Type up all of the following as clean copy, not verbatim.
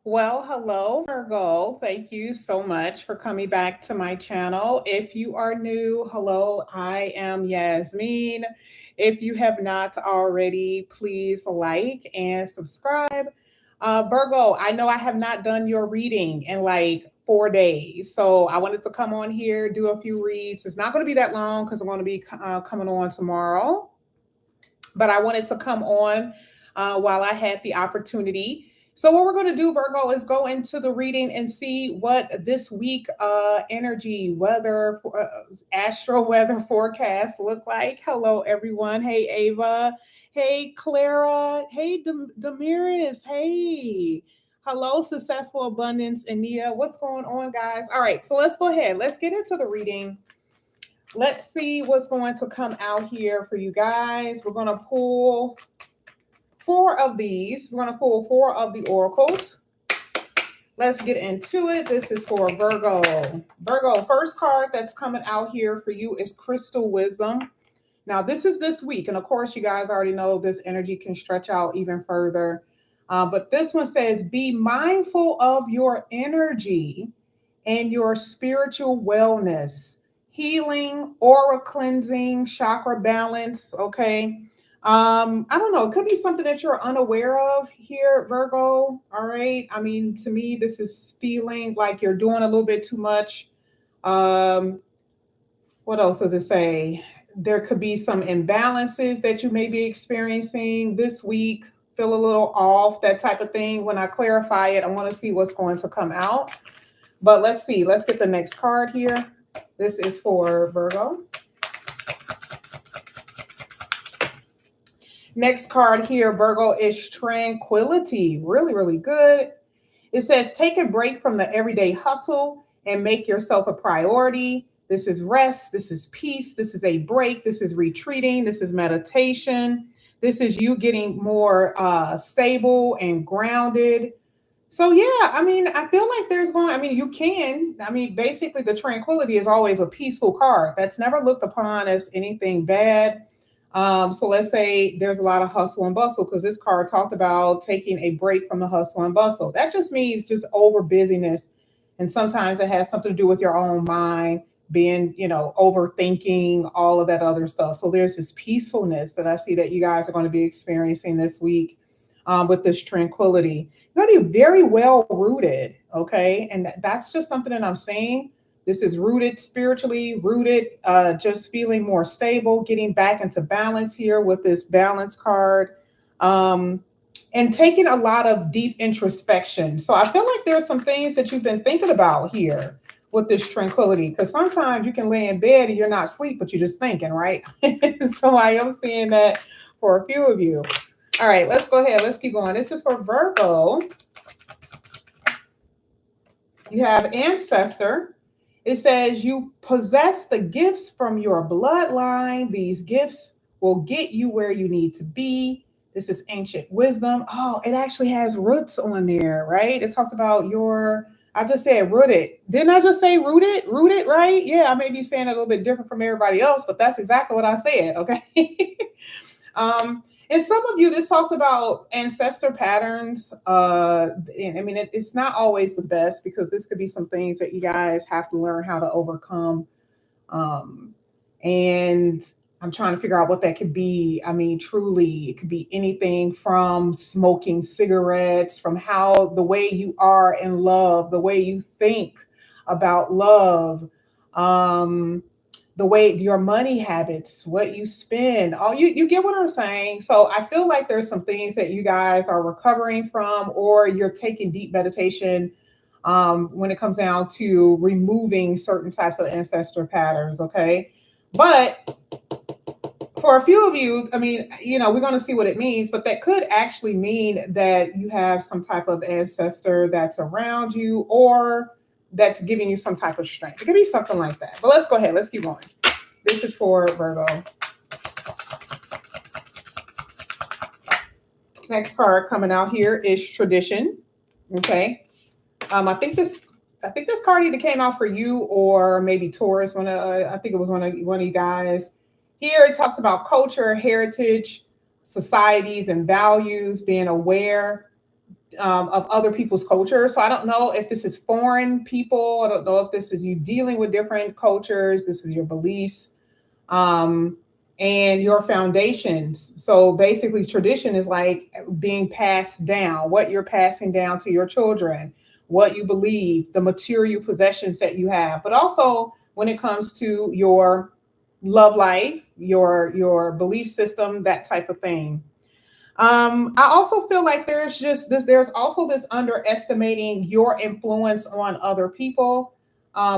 Well, hello, Virgo. Thank you so much for coming back to my channel. If you are new, hello, I am Yasmin. If you have not already, please like and subscribe. Virgo, I know I have not done your reading in like 4 days. So I wanted to come on here, do a few reads. It's not going to be that long because I'm going to be coming on tomorrow, but I wanted to come on while I had the opportunity. So, what we're going to do, Virgo, is go into the reading and see what this week energy, weather, astro weather forecast look like. Hello, everyone. Hey, Ava. Hey, Clara. Hey, Damiris. Hey. Hello, Successful Abundance and Nia. What's going on, guys? All right, so let's go ahead. Let's get into the reading. Let's see what's going to come out here for you guys. We're going to pull four of these. We're going to pull four of the oracles. Let's get into it. This is for Virgo. Virgo, first card that's coming out here for you is Crystal Wisdom. Now, this is this week. And of course, you guys already know this energy can stretch out even further. But this one says, be mindful of your energy and your spiritual wellness, healing, aura cleansing, chakra balance. Okay. I don't know. It could be something that you're unaware of here, Virgo. All right. I mean, to me, this is feeling like you're doing a little bit too much. Um, what else does it say? There could be some imbalances that you may be experiencing this week, feel a little off, that type of thing. When I clarify it, I want to see what's going to come out. But let's see. Let's get the next card here. This is for Virgo. Next card here, Virgo, is tranquility. Really, really good. It says, take a break from the everyday hustle and make yourself a priority. This is rest. This is peace. This is a break. This is retreating. This is meditation. This is you getting more stable and grounded. So yeah, I mean, I feel like there's going. I mean, you can. I mean, basically, the tranquility is always a peaceful card. That's never looked upon as anything bad. So let's say there's a lot of hustle and bustle because this card talked about taking a break from the hustle and bustle. That just means just over busyness, and sometimes it has something to do with your own mind being, overthinking all of that other stuff. So there's this peacefulness that I see that you guys are going to be experiencing this week with this tranquility. You're going to be very well rooted, okay? And that's just something that I'm seeing. This is rooted spiritually, rooted, just feeling more stable, getting back into balance here with this balance card, um, and taking a lot of deep introspection. So I feel like there's some things that you've been thinking about here with this tranquility, because sometimes you can lay in bed and you're not asleep, but you're just thinking, right? So I am seeing that for a few of you. All right, let's go ahead. Let's keep going. This is for Virgo. You have Ancestor. It says you possess the gifts from your bloodline. These gifts will get you where you need to be. This is ancient wisdom. Oh, it actually has roots on there, right? It talks about your, I just said rooted. Didn't I just say rooted? Rooted, right? Yeah, I may be saying it a little bit different from everybody else, but that's exactly what I said, okay? And some of you, this talks about ancestor patterns. And I mean, it's not always the best because this could be some things that you guys have to learn how to overcome. Um, and I'm trying to figure out what that could be. I mean, truly, it could be anything from smoking cigarettes, from how the way you are in love, the way you think about love. Um, the way your money habits, what you spend, all you get what I'm saying. So I feel like there's some things that you guys are recovering from, or you're taking deep meditation when it comes down to removing certain types of ancestor patterns. Okay, but for a few of you, I mean, we're going to see what it means, but that could actually mean that you have some type of ancestor that's around you or that's giving you some type of strength. It could be something like that. But let's go ahead. Let's keep going. This is for Virgo. Next card coming out here is tradition. Okay. I think this card either came out for you or maybe Taurus. I think it was one of you guys. Here it talks about culture, heritage, societies, and values, being aware. of other people's culture. So I don't know if this is foreign people. I don't know if this is you dealing with different cultures. This is your beliefs, um, and your foundations. So basically, tradition is like being passed down, what you're passing down to your children, what you believe, the material possessions that you have, but also when it comes to your love life, your belief system, that type of thing. I also feel like there's just this, there's also this underestimating your influence on other people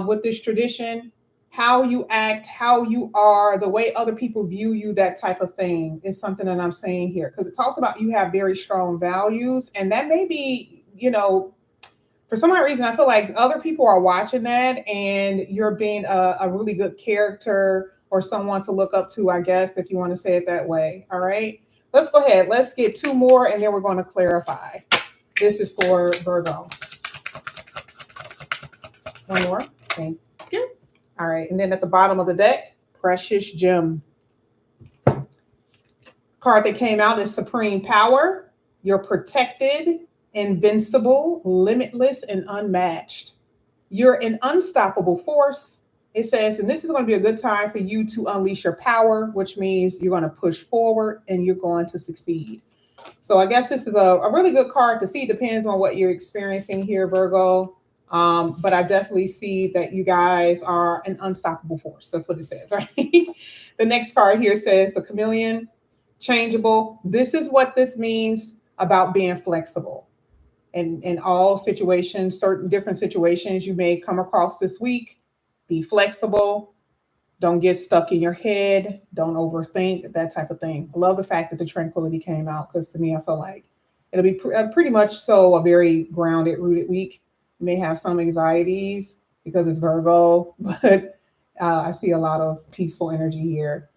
with this tradition, how you act, how you are, the way other people view you, that type of thing is something that I'm saying here. Because it talks about you have very strong values, and that may be, for some odd reason, I feel like other people are watching that and you're being a really good character or someone to look up to, I guess, if you want to say it that way. All right. Let's go ahead. Let's get two more and then we're going to clarify. This is for Virgo. One more. Thank you. All right. And then at the bottom of the deck, Precious Gem. Card that came out is Supreme Power. You're protected, invincible, limitless, and unmatched. You're an unstoppable force. It says, and this is going to be a good time for you to unleash your power, which means you're going to push forward and you're going to succeed. So I guess this is a really good card to see. It depends on what you're experiencing here, Virgo. But I definitely see that you guys are an unstoppable force. That's what it says, right? The next card here says the Chameleon, changeable. This is what this means about being flexible in all situations, certain different situations you may come across this week. Be flexible. Don't get stuck in your head. Don't overthink, that type of thing. I love the fact that the tranquility came out because to me, I feel like it'll be pretty much so a very grounded, rooted week. You may have some anxieties because it's Virgo, but I see a lot of peaceful energy here.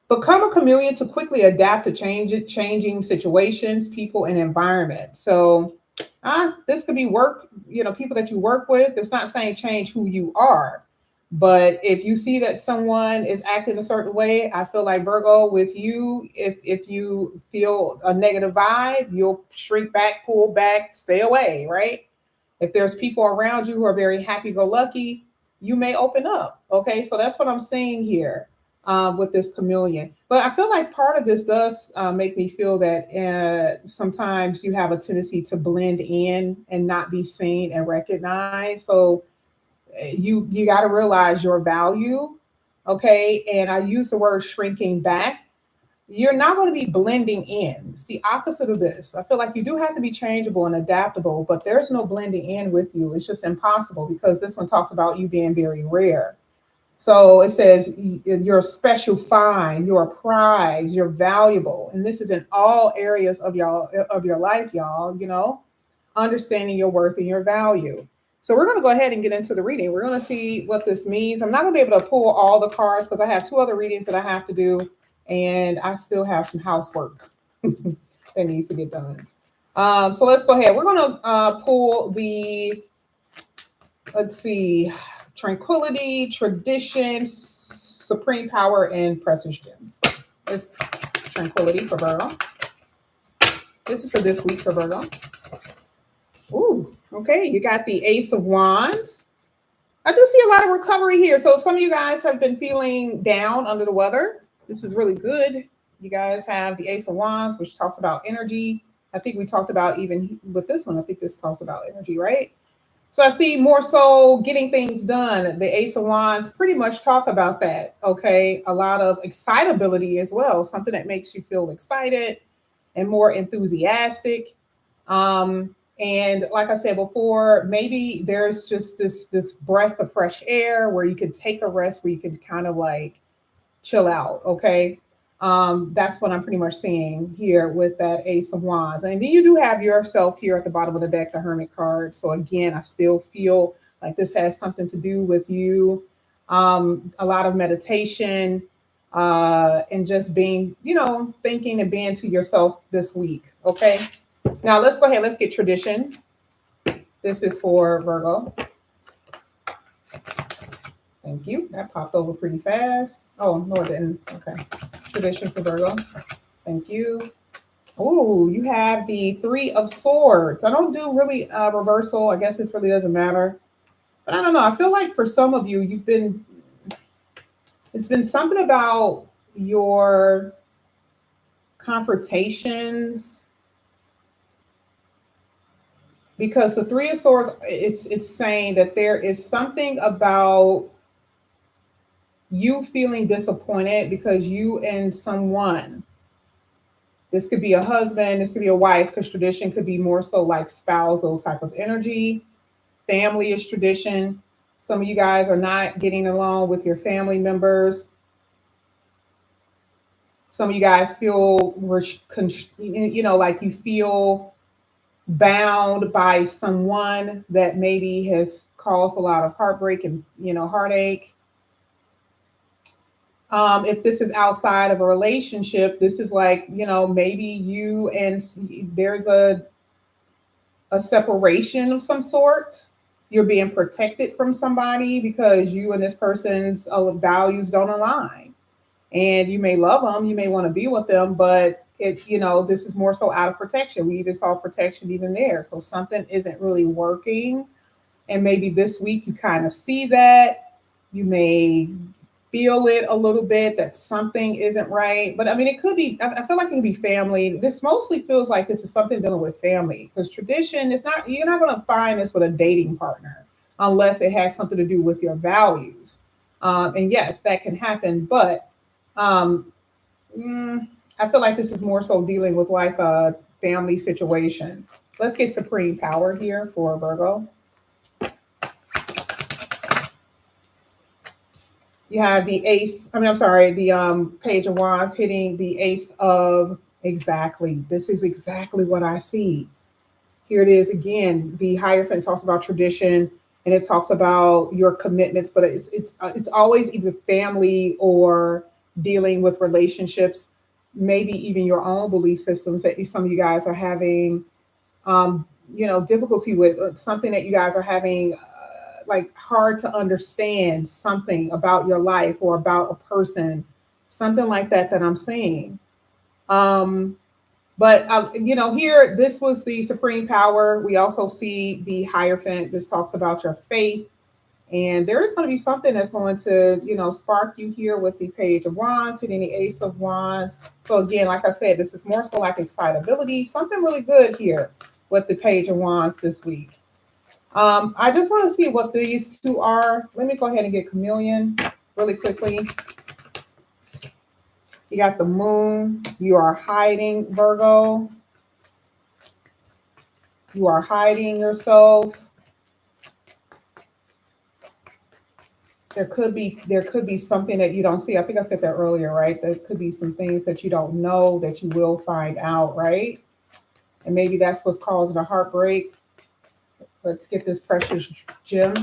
Become a chameleon to quickly adapt to changing situations, people, and environment. So this could be work, people that you work with. It's not saying change who you are, but if you see that someone is acting a certain way, I feel like Virgo with you, if you feel a negative vibe, you'll shrink back, pull back, stay away, right? If there's people around you who are very happy-go-lucky, you may open up. Okay, so that's what I'm saying here with this chameleon. But I feel like part of this does make me feel that sometimes you have a tendency to blend in and not be seen and recognized. So you got to realize your value. Okay, and I use the word shrinking back. You're not going to be blending in. It's the opposite of this. I feel like you do have to be changeable and adaptable, but there's no blending in with you. It's just impossible because this one talks about you being very rare. So it says you're a special find, you're a prize, you're valuable. And this is in all areas of your life, y'all, understanding your worth and your value. So we're going to go ahead and get into the reading. We're going to see what this means. I'm not going to be able to pull all the cards because I have two other readings that I have to do, and I still have some housework that needs to get done. So let's go ahead. We're going to pull the, let's see, tranquility, tradition, supreme power, and precious gem. It's tranquility for Virgo. This is for this week for Virgo. Ooh, okay. You got the Ace of Wands. I do see a lot of recovery here. So if some of you guys have been feeling down under the weather, this is really good. You guys have the Ace of Wands, which talks about energy. I think we talked about even with this one, I think this talked about energy, right? So I see more so getting things done. The Ace of Wands pretty much talk about that. Okay. A lot of excitability as well. Something that makes you feel excited and more enthusiastic. And like I said before, maybe there's just this breath of fresh air where you can take a rest, where you can kind of like chill out. Okay. That's what I'm pretty much seeing here with that Ace of Wands. And then you do have yourself here at the bottom of the deck, the Hermit card. So again, I still feel like this has something to do with you. A lot of meditation and just being, thinking and being to yourself this week. Okay. Now let's go ahead. Let's get tradition. This is for Virgo. Thank you. That popped over pretty fast. Oh, no, it didn't. Okay. Tradition for Virgo. Thank you. Oh, you have the Three of Swords. I don't do really reversal. I guess this really doesn't matter. But I don't know. I feel like for some of you, it's been something about your confrontations, because the Three of Swords, it's saying that there is something about you feeling disappointed because you and someone, this could be a husband, this could be a wife, because tradition could be more so like spousal type of energy. Family is tradition. Some of you guys are not getting along with your family members. Some of you guys feel, like you feel bound by someone that maybe has caused a lot of heartbreak and, heartache. If this is outside of a relationship, this is like, maybe you and there's a separation of some sort. You're being protected from somebody because you and this person's values don't align. And you may love them, you may want to be with them, but this is more so out of protection. We even saw protection even there. So something isn't really working. And maybe this week you kind of see that. You may feel it a little bit that something isn't right. But I mean, it could be, I feel like it could be family. This mostly feels like this is something dealing with family, because tradition is not, you're not going to find this with a dating partner unless it has something to do with your values. And yes, that can happen. But um, I feel like this is more so dealing with like a family situation. Let's get supreme power here for Virgo. You have the ace, I'm sorry, the page of wands hitting the ace of, exactly. This is exactly what I see. Here it is again. The Hierophant talks about tradition, and it talks about your commitments, but it's always either family or dealing with relationships, maybe even your own belief systems that some of you guys are having difficulty with, or something that you guys are having like hard to understand something about your life or about a person, something like that I'm seeing. Um, but here, this was the supreme power. We also see the Hierophant. This talks about your faith, and there is going to be something that's going to, spark you here with the page of wands hitting the ace of wands. So again, like I said, this is more so like excitability, something really good here with the page of wands this week. I just want to see what these two are. Let me go ahead and get chameleon really quickly. You got the moon. You are hiding, Virgo. You are hiding yourself. There could be something that you don't see. I think I said that earlier, right? There could be some things that you don't know that you will find out, right? And maybe that's what's causing a heartbreak. Let's get this precious gem.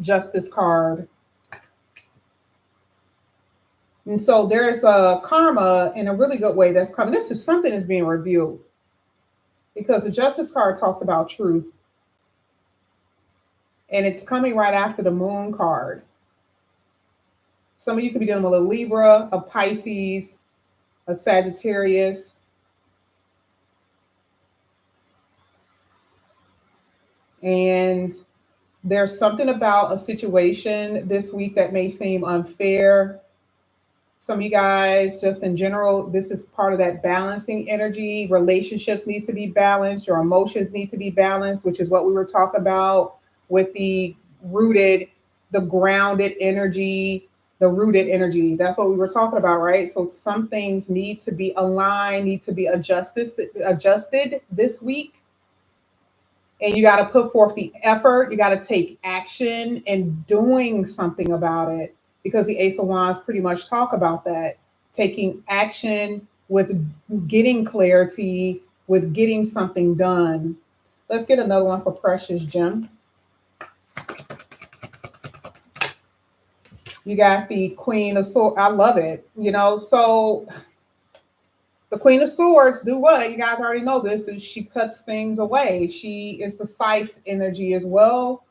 Justice card. And so there's a karma in a really good way that's coming. This is something that's being revealed, because the Justice card talks about truth. And it's coming right after the moon card. Some of you could be dealing with a Libra, a Pisces, a Sagittarius. And there's something about a situation this week that may seem unfair. Some of you guys, just in general, this is part of that balancing energy. Relationships need to be balanced. Your emotions need to be balanced, which is what we were talking about with the rooted, the grounded energy, the rooted energy. That's what we were talking about, right? So some things need to be aligned, need to be adjusted this week. And you got to put forth the effort. You got to take action and doing something about it, because the Ace of Wands pretty much talk about that, taking action with getting clarity, with getting something done. Let's get another one for Precious Gem. You got the Queen of Swords. I love it. So the Queen of Swords do what? You guys already know this. Is she cuts things away. She is the scythe energy as well.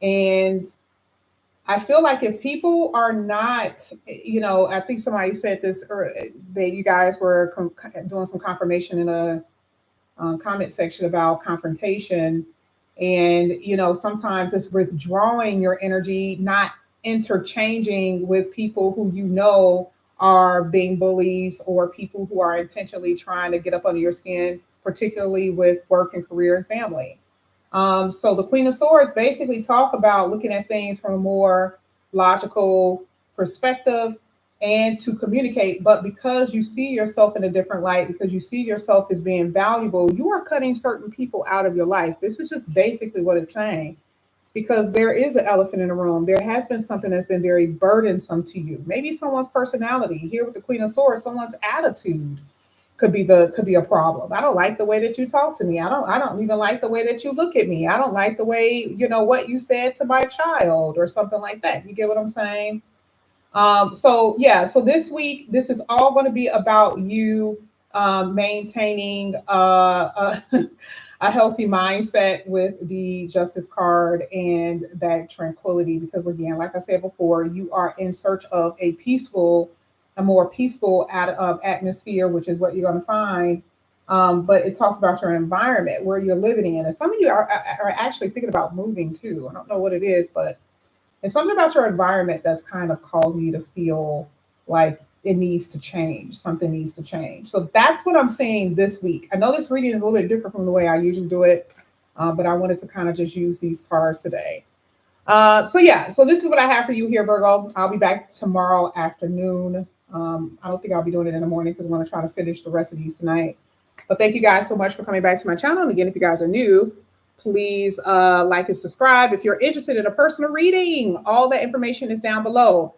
And I feel like if people are not, I think somebody said this, or that you guys were doing some confirmation in a comment section about confrontation. And, sometimes it's withdrawing your energy, not interchanging with people who are being bullies or people who are intentionally trying to get up under your skin, particularly with work and career and family. So the Queen of Swords basically talk about looking at things from a more logical perspective and to communicate. But because you see yourself in a different light, because you see yourself as being valuable, you are cutting certain people out of your life. This is just basically what it's saying. Because there is an elephant in the room. There has been something that's been very burdensome to you. Maybe someone's personality. Here with the Queen of Swords, someone's attitude could be a problem. I don't like the way that you talk to me. I don't even like the way that you look at me. I don't like the way, what you said to my child or something like that. You get what I'm saying? So yeah, so this week, this is all going to be about you maintaining a healthy mindset with the Justice card and that tranquility. Because again, like I said before, you are in search of a more peaceful atmosphere, which is what you're going to find. But it talks about your environment where you're living in, and some of you are actually thinking about moving too. I don't know what it is, but it's something about your environment that's kind of causing you to feel like it needs to change. Something needs to change. So that's what I'm seeing this week. I know this reading is a little bit different from the way I usually do it, but I wanted to kind of just use these cards today. So yeah, so this is what I have for you here, Virgo. I'll be back tomorrow afternoon. I don't think I'll be doing it in the morning because I'm going to try to finish the rest of these tonight. But thank you guys so much for coming back to my channel. And again, if you guys are new, please like and subscribe. If you're interested in a personal reading, all that information is down below.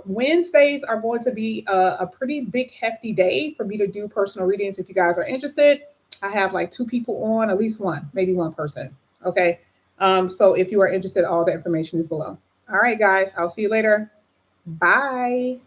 Wednesdays are going to be a pretty big, hefty day for me to do personal readings. If you guys are interested, I have like 2 people on, at least one, maybe one person. Okay. So if you are interested, all the information is below. All right, guys, I'll see you later. Bye.